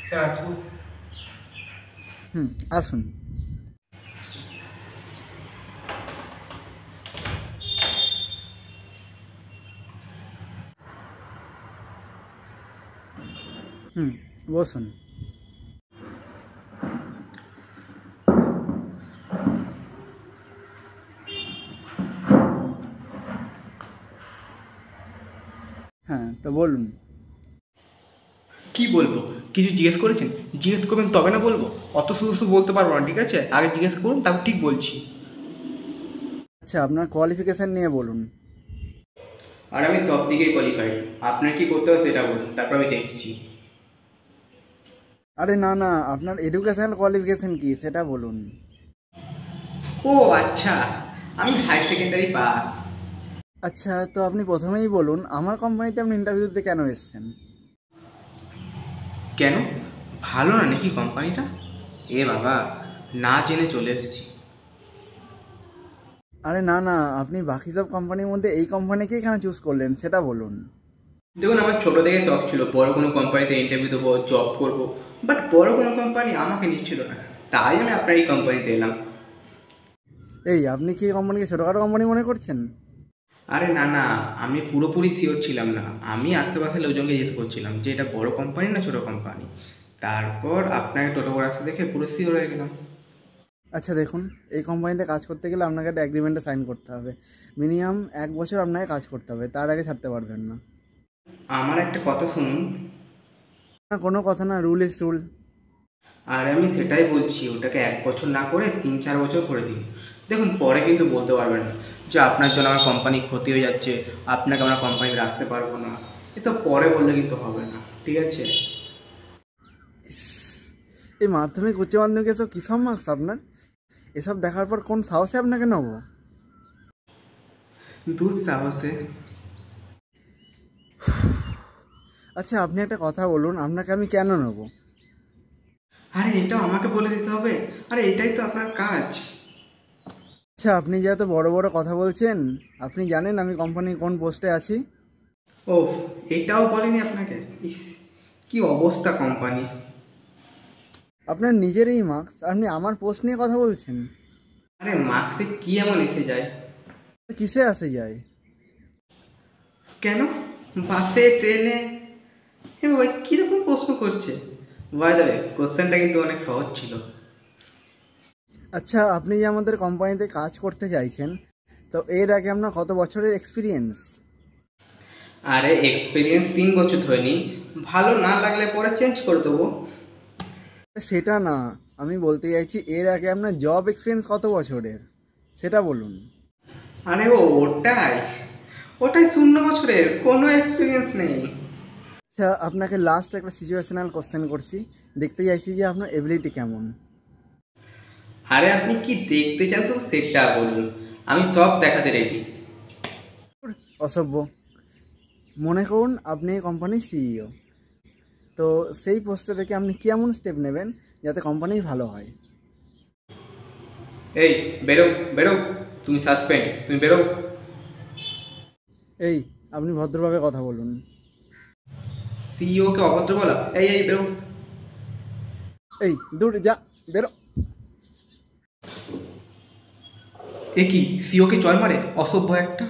Sir আসুন। আসুন। বসুন। হ্যাঁ, তো বলুন। কি বলবো? কিছু জিজ্ঞেস করেছেন? জিজ্ঞেস করবেন তবে না বলবো। অত শুধু শুধু বলতে পারবো না, ঠিক আছে? আগে জিজ্ঞেস করুন, তারপর ঠিক বলছি। আচ্ছা, আপনার কোয়ালিফিকেশান নিয়ে বলুন। আর আমি সব দিকেই কোয়ালিফাইড। আপনার কি করতে হবে সেটা বলুন, তারপর আমি দেখছি। আরে না না, আপনার এডুকেশনাল কোয়ালিফিকেশান কি সেটা বলুন। ও আচ্ছা, আমি হাই সেকেন্ডারি পাস। আচ্ছা, তো আপনি প্রথমেই বলুন আমার কোম্পানিতে আপনি ইন্টারভিউ দিতে কেন এসেছেন? কেন? ভালো না নাকি কোম্পানিটা? এ বাবা, না জেনে চলে এসেছি। আরে না না, আপনি বাকি সব কোম্পানির মধ্যে এই কোম্পানিকেই কেন চুজ করলেন সেটা বলুন। দেখুন, আমার ছোটো থেকে শখ ছিল বড় কোনো কোম্পানিতে ইন্টারভিউ দেবো, জব করবো। বাট বড় কোনো কোম্পানি আমাকে নিচ্ছিল না, তাই আমি আপনার এই কোম্পানিতে এলাম। এই, আপনি কি এই কোম্পানিকে ছোটোখাটো কোম্পানি মনে করছেন? আরে না না, আমি পুরোপুরি শিওর ছিলাম না। আমি আশেপাশের লোকজনকে জিজ্ঞেস করছিলাম যে এটা বড় কোম্পানি না ছোটো কোম্পানি। তারপর আপনাকে টোটো করে আসতে দেখে পুরো শিওর হয়ে গেলাম। আচ্ছা দেখুন, এই কোম্পানিতে কাজ করতে গেলে আপনাকে একটা এগ্রিমেন্টে সাইন করতে হবে। মিনিমাম 1 বছর আপনাকে কাজ করতে হবে, তার আগে ছাড়তে পারবেন না। আমার একটা কথা শুনুন। না, কোনো কথা না, রুল ইজ রুল। আর আমি সেটাই বলছি, ওটাকে 1 বছর না করে 3-4 বছর করে দিন। দেখুন, পরে কিন্তু বলতে পারবেন না যে আপনার জন্য আমার কোম্পানি ক্ষতি হয়ে যাচ্ছে, আপনাকে আমরা কোম্পানি রাখতে পারবো না। এসব পরে বললে কিন্তু হবে না, ঠিক আছে? এই মাধ্যমিক উচ্চ মাধ্যমিক এসব কী সব মার্কস আপনার? এসব দেখার পর কোন সাহসে আপনাকে নেবো? দুঃসাহসে। আচ্ছা, আপনি একটা কথা বলুন, আপনাকে আমি কেন নেবো? আরে এটাও আমাকে বলে দিতে হবে? আরে এটাই তো আপনার কাজ। আচ্ছা, আপনি যেহেতু বড় বড় কথা বলছেন, আপনি জানেন আমি কোম্পানির কোন পোস্টে আছি? ওফ, এটাও বলেনি আপনাকে? ইস, কি অবস্থা কোম্পানির! আপনার নিজেরই মার্কস, আপনি আমার পোস্ট নিয়ে কথা বলছেন? আরে মার্কসে কি এমন এসে যায়? কিসে আসে যায়? কেন? বাসে, ট্রেনে? এ ভাই, কীরকম প্রশ্ন করছে! বাই দ্য ওয়ে, কোশ্চেনটা কিন্তু অনেক সহজ ছিল। আচ্ছা, আপনি যে আমাদের কোম্পানিতে কাজ করতে চাইছেন, তো এর আগে আপনার কত বছরের এক্সপিরিয়েন্স? আরে এক্সপিরিয়েন্স 3 বছর ধরে নিন। ভালো না লাগলে পরে চেঞ্জ করে দেবো। সেটা না, আমি বলতে চাইছি এর আগে আপনার জব এক্সপিরিয়েন্স কত বছরের সেটা বলুন। আরে ওটাই ওটাই 0 বছরের, কোনো এক্সপিরিয়েন্স নেই। আচ্ছা, আপনাকে লাস্ট একটা সিচুয়েশনাল কোশ্চেন করছি, দেখতে চাইছি যে আপনার এবিলিটি কেমন। আরে আপনি কি দেখতে চান শুধু সেটা বলুন, আমি সব দেখাতে রেডি। অসভ্য। মনে করুন আপনি এই কোম্পানির সিইও, তো সেই পোস্টে থেকে আপনি কী এমন স্টেপ নেবেন যাতে কোম্পানির ভালো হয়? এই, বেরো বেরো, তুমি সাসপেন্ড, তুমি বেরো। এই, আপনি ভদ্রভাবে কথা বলুন। সিইওকে অভদ্র বলা? এই এই, বেরো। এই, দূর যা, বেরো। এ কি, সিইওকে চড় মারে? অসভ্য একটা!